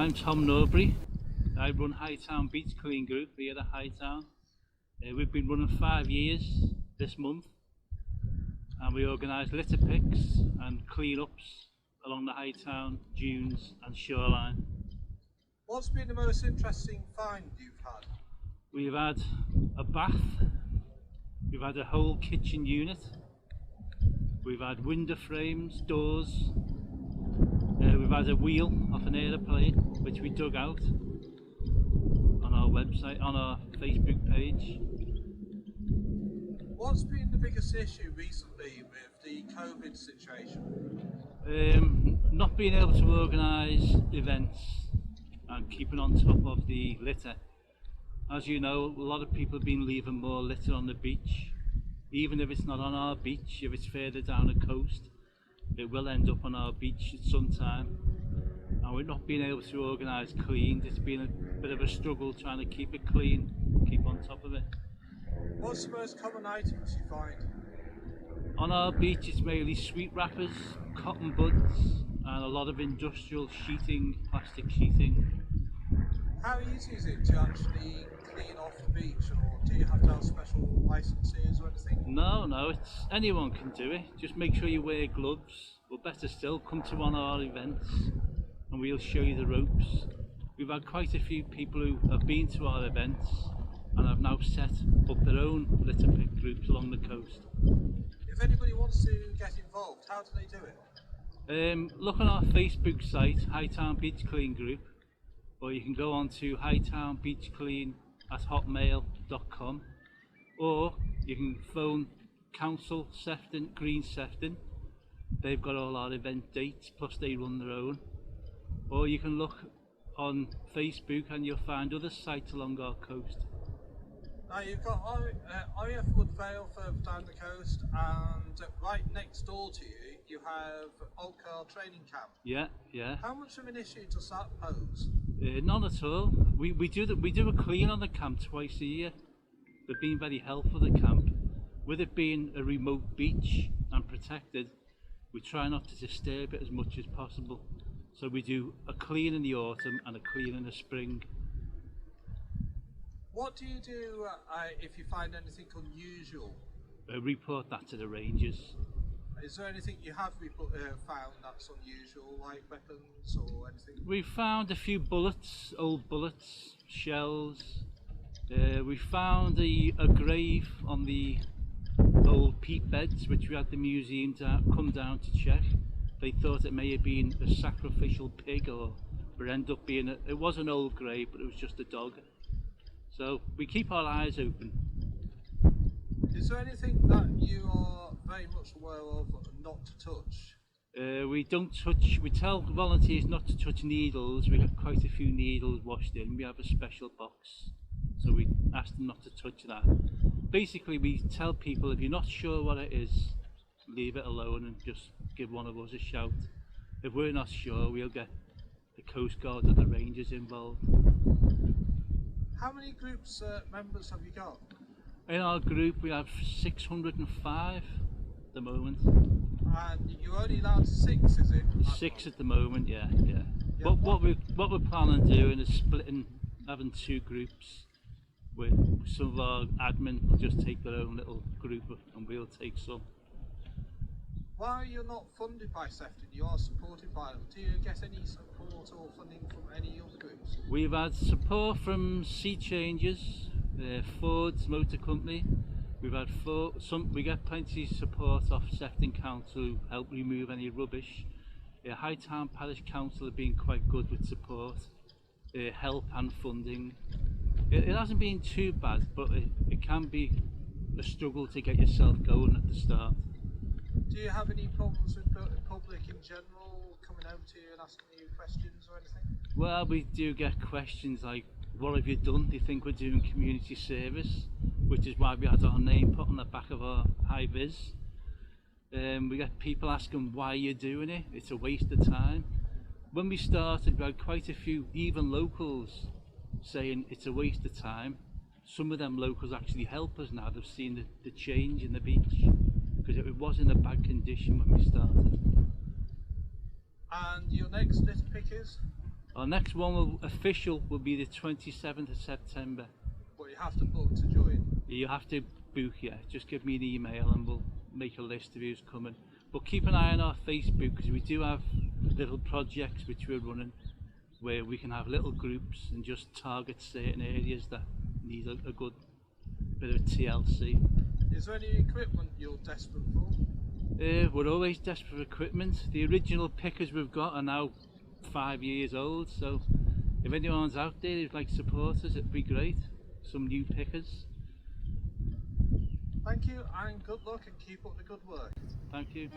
I'm Tom Norbury. I run Hightown Beach Clean Group here at Hightown. We've been running 5 years this month, and we organise litter picks and clean-ups along the Hightown dunes and shoreline. What's been the most interesting find you've had? We've had a bath, we've had a whole kitchen unit, we've had window frames, doors, we've had a wheel off an aeroplane which we dug out on our website, on our Facebook page. What's been the biggest issue recently with the COVID situation? Not being able to organise events and keeping on top of the litter. As you know, a lot of people have been leaving more litter on the beach. Even if it's not on our beach, if it's further down the coast, it will end up on our beach at some time. And we're not being able to organise clean. It's been a bit of a struggle trying to keep it clean, keep on top of it. What's the most common items you find? On our beach it's mainly sweet wrappers, cotton buds, and a lot of industrial sheeting, plastic sheeting. How easy is it to actually clean off the beach, or do you have to have special licenses or anything? No, anyone can do it. Just make sure you wear gloves, or better still, come to one of our events and we'll show you the ropes. We've had quite a few people who have been to our events and have now set up their own litter pick groups along the coast. If anybody wants to get involved, how do they do it? Look on our Facebook site, Hightown Beach Clean Group, or you can go on to hightownbeachclean@hotmail.com, or you can phone Council Sefton, Green Sefton. They've got all our event dates, plus they run their own. Or you can look on Facebook and you'll find other sites along our coast. Now you've got RAF Woodvale further down the coast, and right next door to you, you have Altcar Training Camp. Yeah. How much of an issue does that pose? None at all. We do a clean on the camp twice a year. They've been very helpful, the camp. With it being a remote beach and protected, we try not to disturb it as much as possible. So we do a clean in the autumn and a clean in the spring. What do you do if you find anything unusual? Report that to the rangers. Is there anything you have found that's unusual, like weapons or anything? We found a few bullets, old bullets, shells. We found a grave on the old peat beds, which we had the museum come down to check. They thought it may have been a sacrificial pig, or it ended up being it was an old grave, but it was just a dog. So we keep our eyes open. Is there anything that you are very much aware of not to touch? We don't touch, we tell volunteers not to touch needles. We have quite a few needles washed in. We have a special box, so we ask them not to touch that. Basically we tell people, if you're not sure what it is, leave it alone and just give one of us a shout. If we're not sure, we'll get the Coast Guard or the Rangers involved. How many groups members have you got? In our group we have 605 at the moment. And you're only allowed 6, is it? 6 at the moment, yeah. But what we're planning on doing is splitting, having 2 groups. With some of our admin will just take their own little group and we'll take some. While you're not funded by Sefton, you are supported by them. Do you get any support or funding from any other groups? We've had support from Sea Changers, Ford's Motor Company. We've had we get plenty of support off Sefton Council to help remove any rubbish. Hightown Parish Council have been quite good with support, help and funding. It hasn't been too bad, but it can be a struggle to get yourself going at the start. Do you have any problems with the public in general coming over to you and asking you questions or anything? Well, we do get questions like, what have you done? Do you think we're doing community service? Which is why we had our name put on the back of our high vis. We get people asking why you're doing it. It's a waste of time. When we started, we had quite a few, even locals, saying it's a waste of time. Some of them locals actually help us now. They've seen the change in the beach, because it was in a bad condition when we started. And your next litter pick is? Our next one official will be the 27th of September. But you have to book to join. You have to book, yeah. Just give me an email and we'll make a list of who's coming. But keep an eye on our Facebook, because we do have little projects which we're running where we can have little groups and just target certain areas that need a good bit of TLC. Is there any equipment you're desperate for? We're always desperate for equipment. The original pickers we've got are now 5 years old, so if anyone's out there who'd like to support us, it'd be great. Some new pickers. Thank you and good luck, and keep up the good work. Thank you.